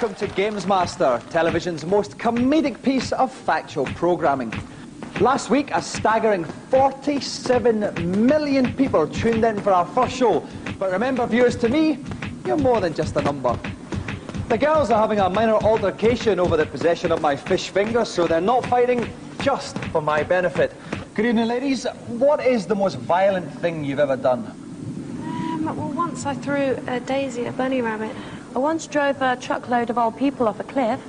welcome to GamesMaster, television's most comedic piece of factual programming. Last week, a staggering 47 million people tuned in for our first show. But remember, viewers, to me, you're more than just a number. The girls are having a minor altercation over the possession of my fish finger, so they're not fighting just for my benefit. Good evening, ladies. What is the most violent thing you've ever done? Well, once I threw a daisy at a bunny rabbit. I once drove a truckload of old people off a cliff.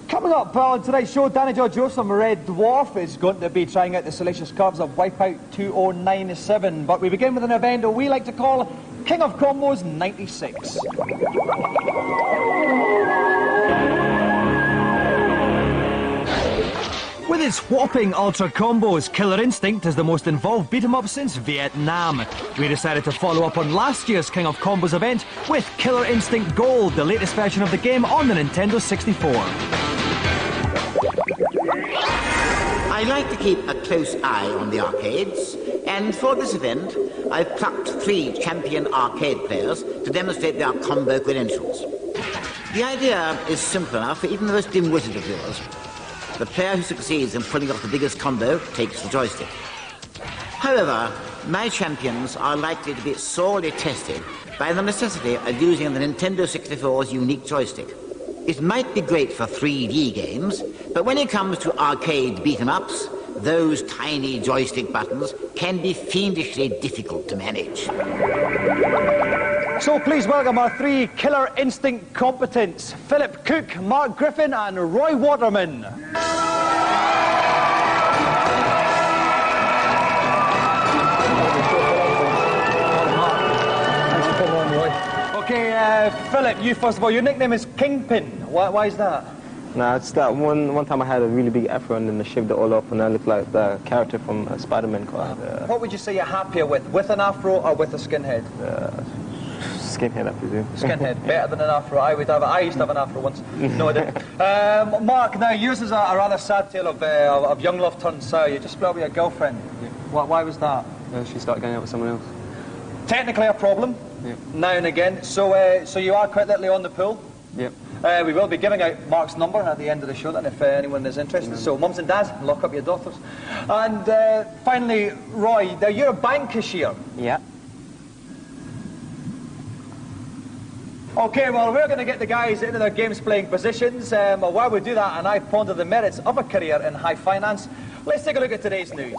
Coming up on tonight's show, Danny John-Jules from Red Dwarf is going to be trying out the salacious curves of Wipeout 2097. But we begin with an event that we like to call King of Combos 96. With its whopping ultra combos, Killer Instinct is the most involved beat-em-up since Vietnam. We decided to follow up on last year's King of Combos event with Killer Instinct Gold, the latest version of the game on the Nintendo 64. I like to keep a close eye on the arcades, and for this event, I've plucked 3 champion arcade players to demonstrate their combo credentials. The idea is simple enough for even the most dim-witted of viewers. The player who succeeds in pulling off the biggest combo takes the joystick. However, my champions are likely to be sorely tested by the necessity of using the Nintendo 64's unique joystick. It might be great for 3D games, but when it comes to arcade beat-em-ups, those tiny joystick buttons can be fiendishly difficult to manage. So please welcome our 3 Killer Instinct competents, Philip Cook, Mark Griffin and Roy Waterman. Okay, Philip, you first of all, your nickname is Kingpin. Why is that? Nah, it's that one time I had a really big afro and then I shaved it all off and I looked like the character from a Spider-Man card. What would you say you're happier with an afro or with a skinhead? Skinhead, I presume. Skinhead, better than an afro. I used to have an afro once. No, I didn't. Mark, now yours is a rather sad tale of young love turned sour. You just split up with your girlfriend. Yeah. Why was that? She started going out with someone else. Technically a problem, now and again. So you are quite literally on the pool? Yep. We will be giving out Mark's number at the end of the show then if anyone is interested. So mums and dads, lock up your daughters. And finally, Roy, now you're a bank cashier. Yeah. Okay, well, we're going to get the guys into their games playing positions. While we do that and I ponder the merits of a career in high finance, let's take a look at today's news.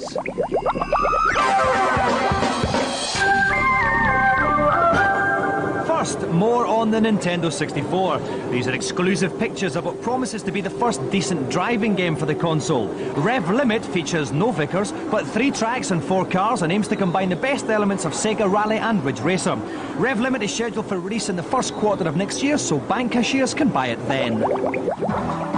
First, more on the Nintendo 64. These are exclusive pictures of what promises to be the first decent driving game for the console. Rev Limit features no Vickers, but 3 tracks and 4 cars and aims to combine the best elements of Sega Rally and Ridge Racer. Rev Limit is scheduled for release in the first quarter of next year, so bank cashiers can buy it then.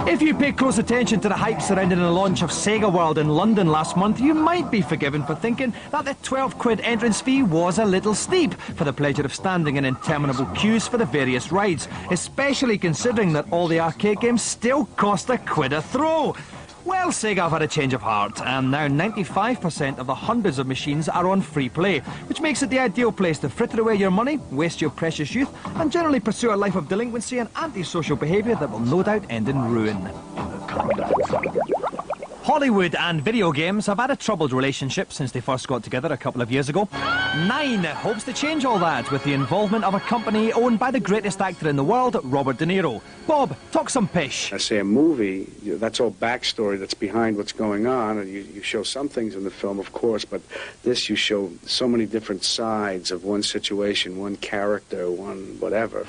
If you pay close attention to the hype surrounding the launch of Sega World in London last month, you might be forgiven for thinking that the 12 quid entrance fee was a little steep for the pleasure of standing in interminable queues for the various rides, especially considering that all the arcade games still cost a quid a throw. Well, Sega have had a change of heart, and now 95% of the hundreds of machines are on free play, which makes it the ideal place to fritter away your money, waste your precious youth, and generally pursue a life of delinquency and antisocial behaviour that will no doubt end in ruin. Hollywood and video games have had a troubled relationship since they first got together a couple of years ago. 9 hopes to change all that with the involvement of a company owned by the greatest actor in the world, Robert De Niro. Bob, talk some pish. I say a movie, that's all backstory that's behind what's going on, and you show some things in the film, of course, but this you show so many different sides of one situation, one character, one whatever.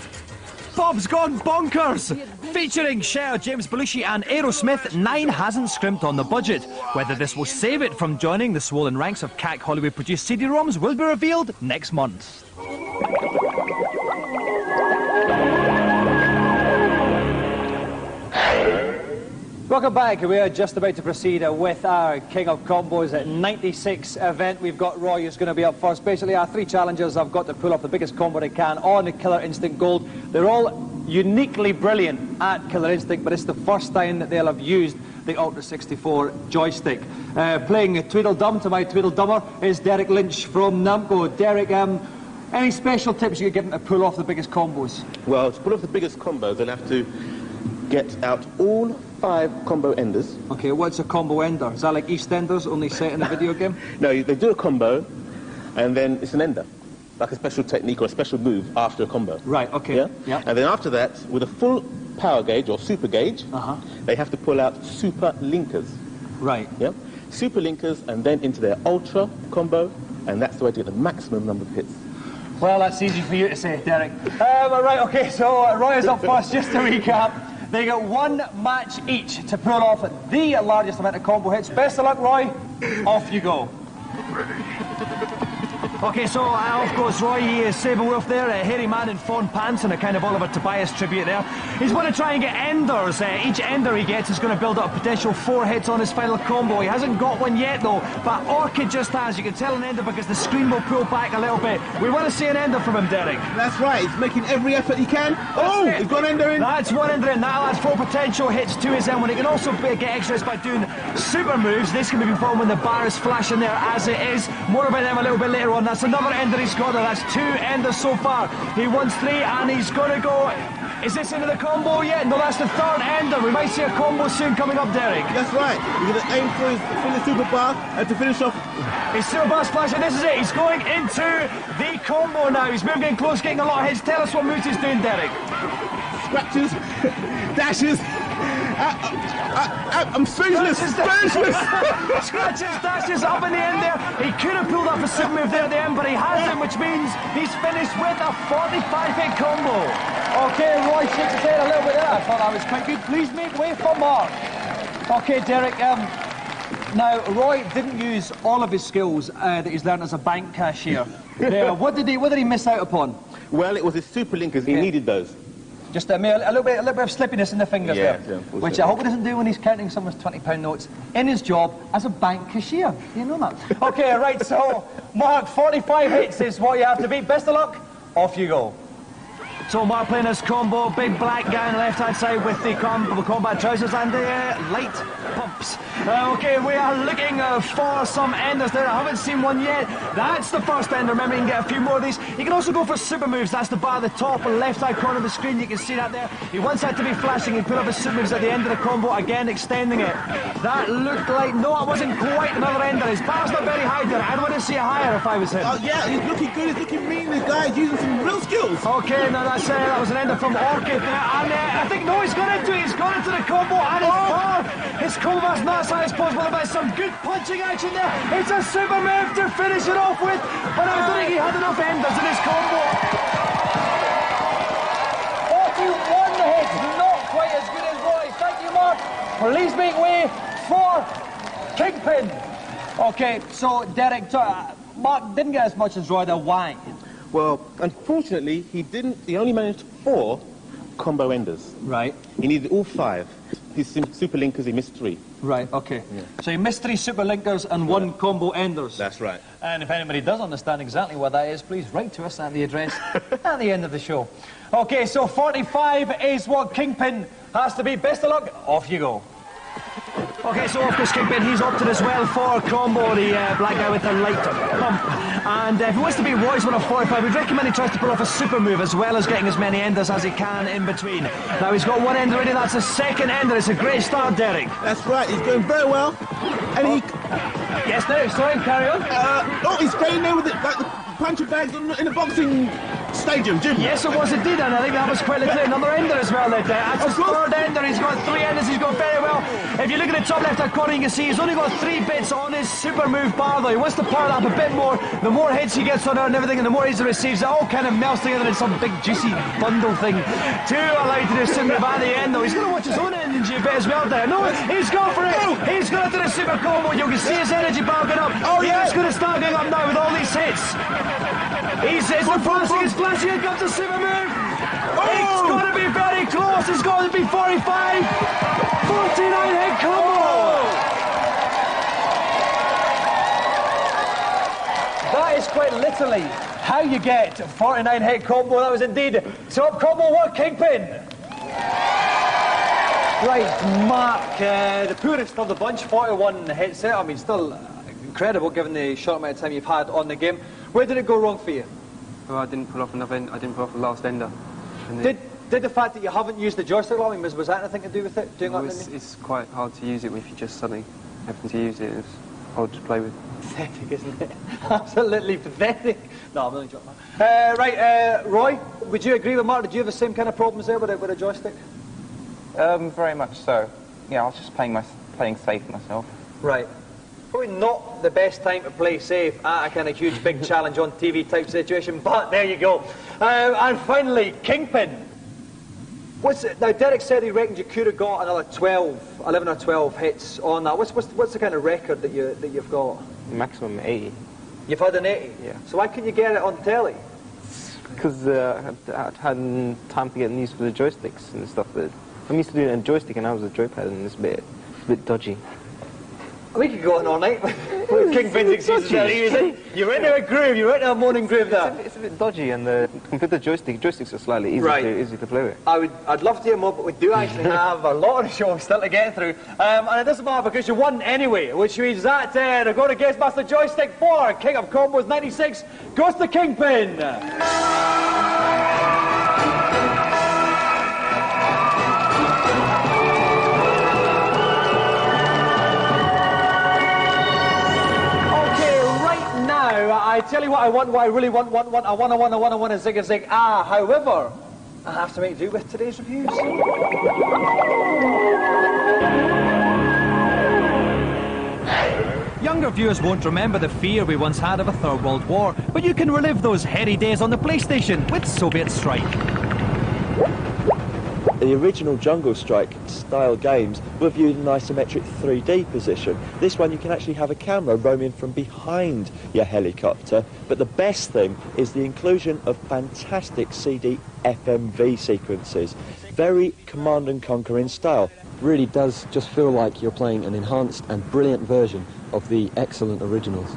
Bob's gone bonkers! Featuring Cher, James Belushi and Aerosmith, 9 hasn't scrimped on the budget. Whether this will save it from joining the swollen ranks of CAC Hollywood-produced CD-ROMs will be revealed next month. Welcome back. We are just about to proceed with our King of Combos at 96 event. We've got Roy who's going to be up first. Basically, our 3 challengers have got to pull off the biggest combo they can on the Killer Instinct Gold. They're all uniquely brilliant at Killer Instinct, but it's the first time that they'll have used the Ultra 64 joystick. Playing Tweedledum to my Tweedledummer is Derek Lynch from Namco. Derek, Any special tips you could give them to pull off the biggest combos? Well, to pull off the biggest combos, they'll have to get out all 5 combo enders. Okay, what's a combo ender? Is that like EastEnders, only set in a video game? No, they do a combo, and then it's an ender. Like a special technique or a special move after a combo. Right, okay. Yeah? Yeah. And then after that, with a full power gauge or super gauge, they have to pull out super linkers. Right. Yeah? Super linkers and then into their ultra combo, and that's the way to get the maximum number of hits. Well, that's easy for you to say, Derek. Right, okay, so Roy is up first. Just to recap, they get 1 match each to pull off the largest amount of combo hits. Best of luck, Roy. Off you go. Okay, so off goes Roy. He is Sabre Wolf there, a hairy man in fawn pants and a kind of Oliver Tobias tribute there. He's going to try and get enders. Each ender he gets is going to build up a potential 4 hits on his final combo. He hasn't got one yet though, but Orchid just has. You can tell an ender because the screen will pull back a little bit. We want to see an ender from him, Derek. That's right, he's making every effort he can. Oh, he's got an ender in. That's 1 ender in. Now that's 4 potential hits to his end. When he can also get extras by doing super moves. This can be performed when the bar is flashing there as it is. More about them a little bit later on. That's another ender he's got there. That's 2 enders so far. He wants 3 and he's going to go. Is this into the combo yet? No, that's the 3rd ender. We might see a combo soon coming up, Derek. That's right. He's going to aim for his super bar and to finish off. His super bar splash, and this is it. He's going into the combo now. He's moving in close, getting a lot of hits. Tell us what moves he's doing, Derek. Scratches, dashes. I'm speechless. Scratches, dashes up in the end there. He could have pulled off a super move there at the end, but he hasn't, which means he's finished with a 45-hit combo. Okay, Roy shakes his head a little bit there. I thought that was quite good. Please make way for Mark. Okay, Derek. Now, Roy didn't use all of his skills that he's learned as a bank cashier. What did he miss out upon? Well, it was his super linkers. He needed those. Just a little bit of slippiness in the fingers there, which I hope he doesn't do when he's counting someone's £20 notes in his job as a bank cashier. You know that? Okay, right, so, Mark, 45 hits is what you have to beat. Best of luck. Off you go. So Mark playing his combo, big black guy on the left-hand side with the combat trousers and the light pumps. Okay, we are looking for some enders there. I haven't seen one yet. That's the first ender. Remember, you can get a few more of these. You can also go for super moves. That's the bar at the top and left-hand corner of the screen. You can see that there. He wants that to be flashing. He put up his super moves at the end of the combo, again extending it. That looked like... No, it wasn't quite another ender. His bar's not very high there. I'd want to see it higher if I was him. Oh, yeah, he's looking good. He's looking mean. This guy's using some real skills. Okay, now that was an ender from Orchid there, and I think, no, he's gone into it, he's gone into the combo, and his combo is not as high as possible, but some good punching action there. It's a super move to finish it off with, but I don't think he had enough enders in his combo. 41 hits, not quite as good as Roy. Thank you, Mark. Please make way for Kingpin. Okay, so Derek, Mark didn't get as much as Roy there. Why? Well, unfortunately, he only managed 4 combo enders. Right. He needed all 5. His super linkers, he missed 3. Right, okay. Yeah. So he missed 3 super linkers and 1 combo enders. That's right. And if anybody does understand exactly what that is, please write to us at the address at the end of the show. Okay, so 45 is what Kingpin has to be. Best of luck. Off you go. Okay, so of course Kingpin, he's opted as well for combo, the black guy with the light pump. And if he wants to be Roy's 1 of 45, we'd recommend he tries to pull off a super move as well as getting as many enders as he can in between. Now he's got 1 ender already, that's his 2nd ender. It's a great start, Derek. That's right, he's going very well. And he... Yes, no, sorry, carry on. He's staying there with it, like the puncher bags in the boxing stadium, gym. Yes, it was indeed, and I think that was quite legit. Another ender as well, there. That's his 3rd ender. He's got 3 enders. He's got very well. If you look at the top left-hand corner, you can see he's only got 3 bits on his super move bar, though. He wants to power that up a bit more. The more hits he gets on it and everything, and the more hits he receives, it all kind of melts together in some big, juicy bundle thing to allow you to do super move at the end, though. He's going to watch his own energy a bit as well, there. No, he's gone for it. He's going to do the super combo. You can see his energy bar going up. Oh, yeah. He's going to start going up now with all these hits. He's flashing, he's flashing, here comes the super move. It's going to be very close, it's going to be 45. 49 hit combo. That is quite literally how you get 49 hit combo. That was indeed top combo work, Kingpin. Right, Mark, the poorest of the bunch, 41 hits there. I mean, still incredible given the short amount of time you've had on the game. Where did it go wrong for you? Well, I didn't pull off another end. I didn't pull off the last ender. Did the fact that you haven't used the joystick long, was that anything to do with it? It's quite hard to use it if you just suddenly happen to use it. It's hard to play with. Pathetic, isn't it? Absolutely pathetic. No, I'm only joking. Roy, would you agree with Mark? Did you have the same kind of problems there with a joystick? Very much so. Yeah, I was just playing safe myself. Right. Probably not the best time to play safe at a kind of huge big challenge on TV type situation, but there you go. And finally, Kingpin. Now, Derek said he reckoned you could have got another 11 or 12 hits on that. What's the kind of record that you've got? Maximum 80. You've had an 80? Yeah. So why couldn't you get it on telly? Because I hadn't time to get used for the joysticks and stuff. I'm used to doing a joystick and I was a joypad, and it's a bit dodgy. We could go on all night with Kingpin's excuses. You're into a groove, you're into a morning groove there. It's a bit dodgy, and compared to joysticks are slightly easy to play with. I'd love to hear more, but we do actually have a lot of the show still to get through. And it doesn't matter because you won anyway, which means that to go to GamesMaster Joystick 4, King of Combos 96, goes to Kingpin. I tell you what I want, what I really want, I want a zig-a-zig. However, I have to make do with today's reviews. Younger viewers won't remember the fear we once had of a Third World War, but you can relive those hairy days on the PlayStation with Soviet Strike. The original Jungle Strike style games were viewed in an isometric 3D position. This one you can actually have a camera roaming from behind your helicopter, but the best thing is the inclusion of fantastic CD FMV sequences. Very Command and Conquer in style. Really does just feel like you're playing an enhanced and brilliant version of the excellent originals.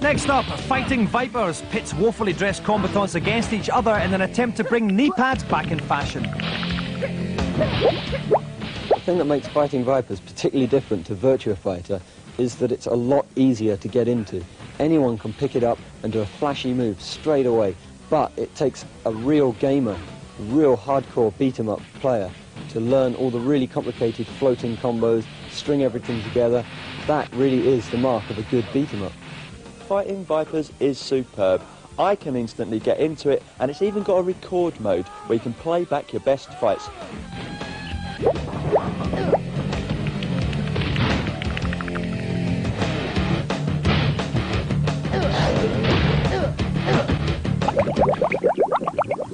Next up, Fighting Vipers pits woefully dressed combatants against each other in an attempt to bring knee pads back in fashion. The thing that makes Fighting Vipers particularly different to Virtua Fighter is that it's a lot easier to get into. Anyone can pick it up and do a flashy move straight away, but it takes a real gamer, real hardcore beat-em-up player to learn all the really complicated floating combos, string everything together. That really is the mark of a good beat-em-up. Fighting Vipers is superb. I can instantly get into it, and it's even got a record mode where you can play back your best fights.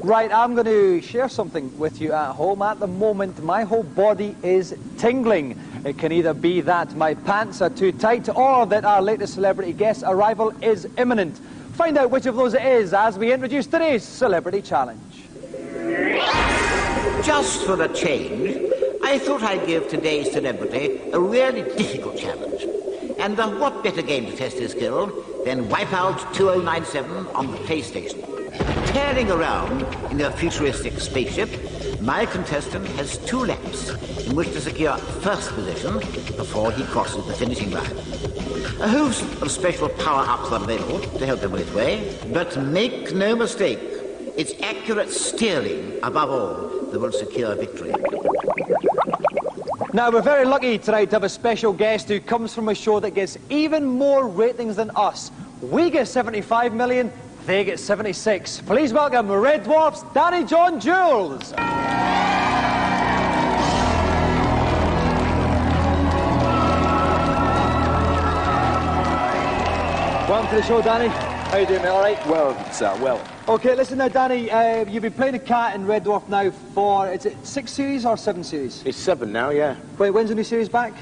Right, I'm going to share something with you at home. At the moment, my whole body is tingling. It can either be that my pants are too tight or that our latest celebrity guest arrival is imminent. Find out which of those it is as we introduce today's Celebrity Challenge. Just for a change, I thought I'd give today's celebrity a really difficult challenge. And what better game to test his skill than Wipeout 2097 on the PlayStation? Tearing around in a futuristic spaceship, my contestant has 2 laps in which to secure first position before he crosses the finishing line. A host of special power-ups are available to help him on his way, but make no mistake, it's accurate steering, above all, that will secure victory. Now, we're very lucky tonight to have a special guest who comes from a show that gets even more ratings than us. We get 75 million, they get 76. Please welcome Red Dwarf's Danny John-Jules. Welcome to the show, Danny. How you doing, mate? All right? Well, sir, well. Okay, listen now, Danny. You've been playing a cat in Red Dwarf now for, is it 6 series or 7 series? It's 7 now, yeah. Wait, when's the new series back?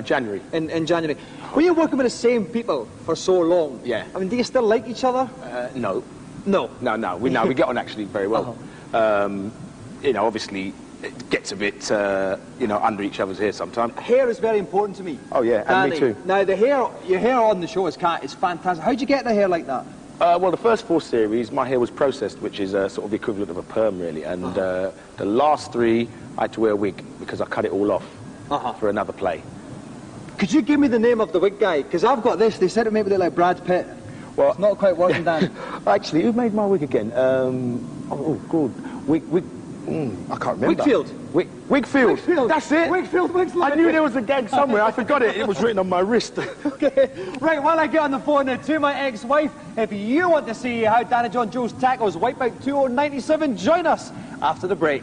January. In January. Well, you're working with the same people for so long. Yeah. I mean, do you still like each other? No. No? No. We get on actually very well. You know, obviously, it gets a bit, you know, under each other's hair sometimes. Hair is very important to me. Oh, yeah, Danny, and me too. Now, your hair on the show as Cat is fantastic. How'd you get the hair like that? Well, the first 4 series, my hair was processed, which is sort of the equivalent of a perm, really. And the last 3, I had to wear a wig because I cut it all off for another play. Could you give me the name of the wig guy? Because I've got this. They said it made me look like Brad Pitt. Well, it's not quite working, Dan. Actually, who made my wig again? Oh, good. I can't remember. Wigfield. Wigfield. That's it. Wigfield wigs. I knew there was a gag somewhere. I forgot it. It was written on my wrist. Okay. Right, while I get on the phone now to my ex-wife, if you want to see how Danny John-Jules tackles Wipeout 2097, join us after the break.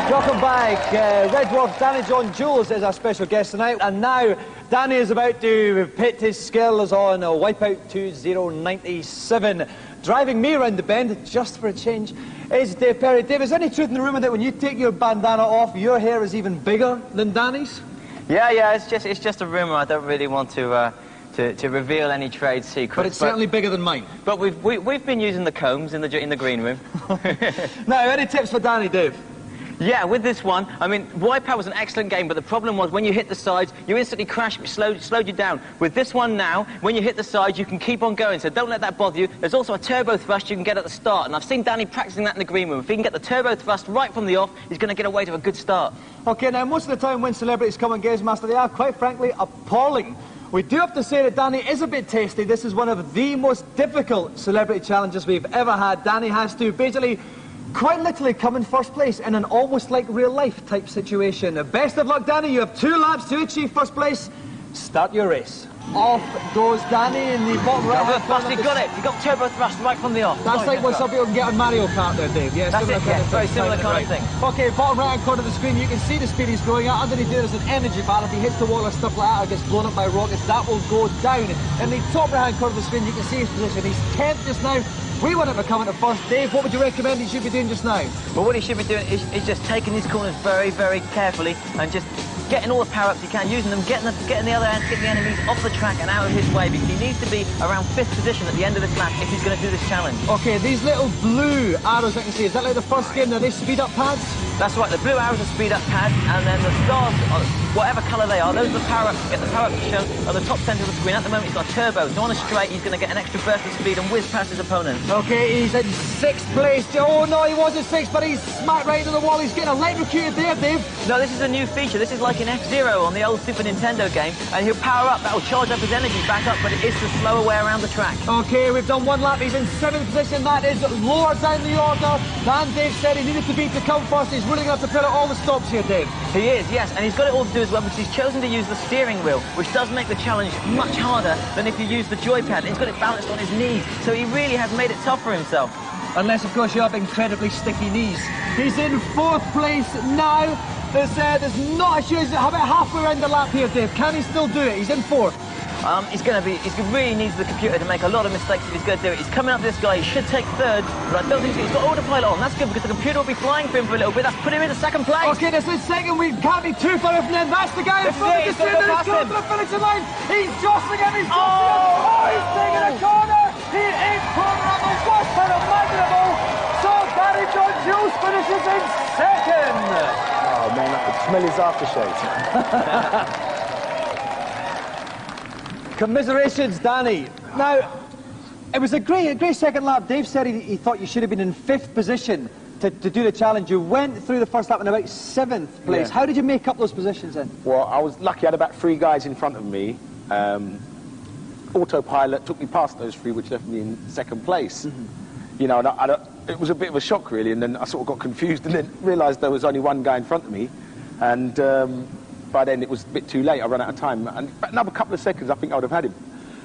Welcome back. Red Dwarf Danny John-Jules is our special guest tonight, and now Danny is about to pit his skills on Wipeout 2097. Driving me around the bend, just for a change, is Dave Perry. Dave, is there any truth in the rumour that when you take your bandana off, your hair is even bigger than Danny's? Yeah, it's just a rumour. I don't really want to reveal any trade secrets. But it's certainly bigger than mine. But we've been using the combs in the green room. Now, any tips for Danny, Dave? Yeah, with this one, I mean, Wipeout was an excellent game, but the problem was when you hit the sides, you instantly crashed, slowed you down. With this one now, when you hit the sides, you can keep on going, so don't let that bother you. There's also a turbo thrust you can get at the start, and I've seen Danny practicing that in the green room. If he can get the turbo thrust right from the off, he's going to get away to a good start. OK, now, most of the time when celebrities come on GamesMaster, they are, quite frankly, appalling. We do have to say that Danny is a bit tasty. This is one of the most difficult celebrity challenges we've ever had. Danny has to basically quite literally come in first place in an almost like real life type situation. Best of luck, Danny. You have 2 laps to achieve first place. Start your race. Off goes Danny in the bottom right. You got it. You got turbo thrust right from the off. That's like what some people can get on Mario Kart there, Dave. Yeah, that's it. Yeah, very similar kind of thing. Okay, bottom right hand corner of the screen, you can see the speed he's going at. Underneath there is an energy bar. If he hits the wall or stuff like that, or gets blown up by rockets, that will go down. In the top right hand corner of the screen, you can see his position. He's 10th just now. We want him to come into first. Dave, what would you recommend he should be doing just now? Well, what he should be doing is just taking these corners very, very carefully and just getting all the power-ups he can, using them, getting the other end, getting the enemies off the track and out of his way, because he needs to be around 5th position at the end of this lap if he's going to do this challenge. Okay, these little blue arrows I can see, is that like the first game? Are they speed-up pads? That's right, the blue arrows are speed-up pads, and then the stars, whatever colour they are, those are the power-ups. Get the power-ups shown at the top centre of the screen. At the moment, he's got a turbo, so on a straight, he's going to get an extra burst of speed and whiz past his opponent. Okay, he's in 6th place. Oh no, he wasn't 6th, but he's smacked right into the wall. He's getting electrocuted there, Dave. No, this is a new feature. This is like an F-Zero on the old Super Nintendo game, and he'll power up. That'll charge up his energy back up, but it is the slower way around the track. Okay, we've done 1 lap. He's in 7th position. That is lower down the order than Dave said he needed to be to come first. He's really going to have to put out all the stops here, Dave. He is, yes, and he's got it all to do as well because he's chosen to use the steering wheel, which does make the challenge much harder than if you use the joypad. He's got it balanced on his knees, so he really has made it tough for himself. Unless, of course, you have incredibly sticky knees. He's in 4th place now. There's not a sure. He's about halfway around the lap here, Dave. Can he still do it? He's in 4th. He really needs the computer to make a lot of mistakes if he's going to do it. He's coming up to this guy. He should take 3rd, but I don't think he's got autopilot on. That's good because the computer will be flying for him for a little bit. That's put him into 2nd place. Okay, this is 2nd. We can't be too far from him. That's the guy in front of the screen. He's going to the finishing line. He's jostling him. He's jostling him. Oh, he's taking a corner. He ain't corner on the worst part imaginable. So Danny John-Jules finishes in 2nd. Oh man, I could smell his aftershave. Commiserations, Danny. Now, it was a great 2nd lap. Dave said he thought you should have been in 5th position to do the challenge. You went through the first lap in about 7th place. Yeah. How did you make up those positions then? Well, I was lucky. I had about 3 guys in front of me. Autopilot took me past those 3, which left me in 2nd place. Mm-hmm. You know, and it was a bit of a shock, really, and then I sort of got confused and then realised there was only 1 guy in front of me. And by then it was a bit too late. I ran out of time. And another couple of seconds, I think I would have had him.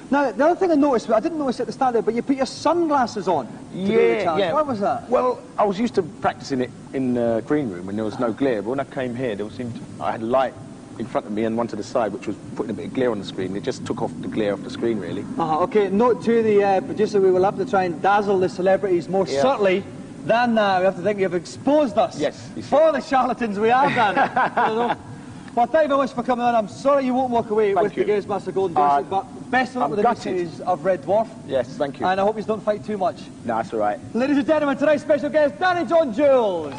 Now, the other thing I noticed, I didn't notice at the start there, but you put your sunglasses on to do the challenge. Yeah. What was that? Well, I was used to practicing it in the green room when there was no glare, but when I came here, I had a light in front of me and one to the side, which was putting a bit of glare on the screen. It just took off the glare off the screen, really. Okay, note to the producer, we will have to try and dazzle the celebrities more subtly than we have to think you've exposed us. Yes. For the charlatans we are, Dan. Well, thank you very much for coming on. I'm sorry you won't walk away with the GamesMaster Golden Bracelet, but best of luck with the series of Red Dwarf. Yes, thank you. And I hope you don't fight too much. No, that's all right. Ladies and gentlemen, tonight's special guest, Danny John-Jules.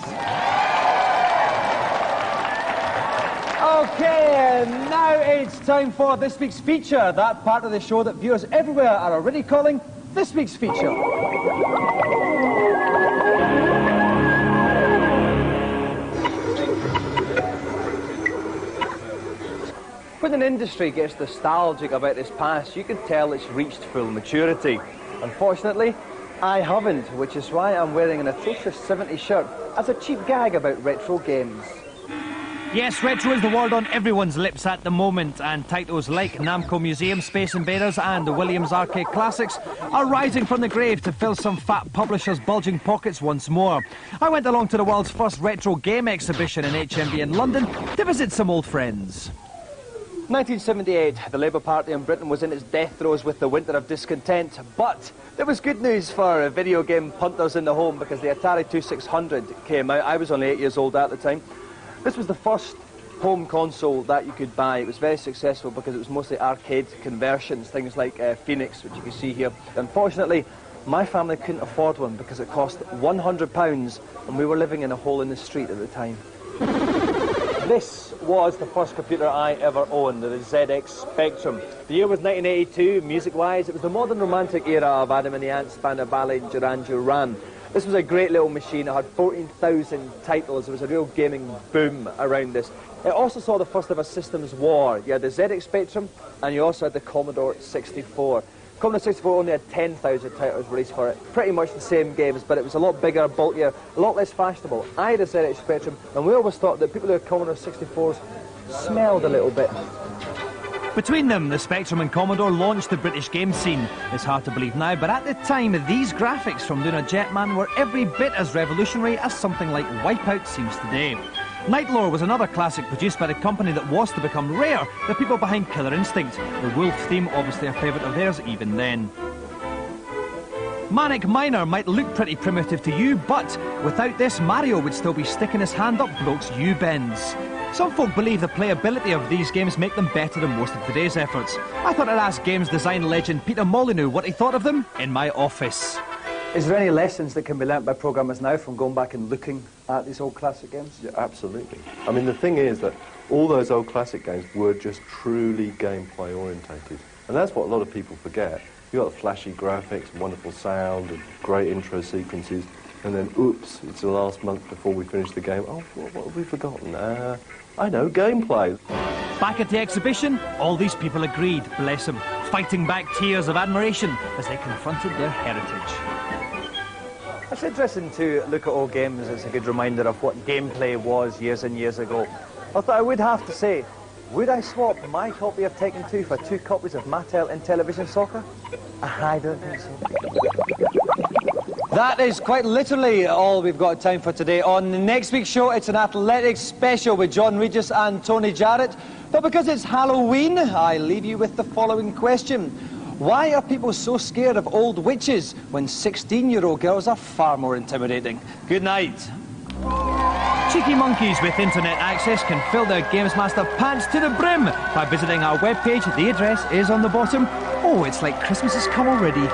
Okay, now it's time for this week's feature, that part of the show that viewers everywhere are already calling this week's feature. When an industry gets nostalgic about its past, you can tell it's reached full maturity. Unfortunately, I haven't, which is why I'm wearing an atrocious 70s shirt as a cheap gag about retro games. Yes, retro is the word on everyone's lips at the moment, and titles like Namco Museum, Space Invaders and the Williams Arcade Classics are rising from the grave to fill some fat publishers' bulging pockets once more. I went along to the world's first retro game exhibition in HMV in London to visit some old friends. 1978, the Labour Party in Britain was in its death throes with the winter of discontent, but there was good news for video game punters in the home because the Atari 2600 came out. I was only 8 years old at the time. This was the first home console that you could buy. It was very successful because it was mostly arcade conversions, things like Phoenix, which you can see here. Unfortunately, my family couldn't afford one because it cost £100 and we were living in a hole in the street at the time. This was the first computer I ever owned, the ZX Spectrum. The year was 1982. Music-wise, it was the modern romantic era of Adam and the Ants, Spandau Ballet, Duran Duran. This was a great little machine. It had 14,000 titles. There was a real gaming boom around this. It also saw the first ever systems war. You had the ZX Spectrum and you also had the Commodore 64. Commodore 64 only had 10,000 titles released for it. Pretty much the same games, but it was a lot bigger, bulkier, a lot less fashionable. I had a ZX Spectrum, and we always thought that people who had Commodore 64s smelled a little bit. Between them, the Spectrum and Commodore launched the British game scene. It's hard to believe now, but at the time, these graphics from Luna Jetman were every bit as revolutionary as something like Wipeout seems today. Nightlore was another classic produced by the company that was to become rare, the people behind Killer Instinct. The Wolf theme, obviously a favourite of theirs even then. Manic Miner might look pretty primitive to you, but without this, Mario would still be sticking his hand up Bloke's U-bends. Some folk believe the playability of these games make them better than most of today's efforts. I thought I'd ask games design legend Peter Molyneux what he thought of them in my office. Is there any lessons that can be learnt by programmers now from going back and looking at these old classic games? Yeah, absolutely. I mean, the thing is that all those old classic games were just truly gameplay orientated. And that's what a lot of people forget. You've got flashy graphics, wonderful sound, and great intro sequences, and then, oops, it's the last month before we finish the game. Oh, what have we forgotten? I know, gameplay. Back at the exhibition, all these people agreed, bless them, fighting back tears of admiration as they confronted their heritage. It's interesting to look at old games. It's a good reminder of what gameplay was years and years ago. Although I would have to say, would I swap my copy of Tekken 2 for 2 copies of Mattel Intellivision Soccer? I don't think so. That is quite literally all we've got time for today. On next week's show, it's an athletics special with John Regis and Tony Jarrett. But because it's Halloween, I leave you with the following question. Why are people so scared of old witches when 16-year-old girls are far more intimidating? Good night. Cheeky monkeys with internet access can fill their GamesMaster pants to the brim by visiting our webpage. The address is on the bottom. Oh, it's like Christmas has come already.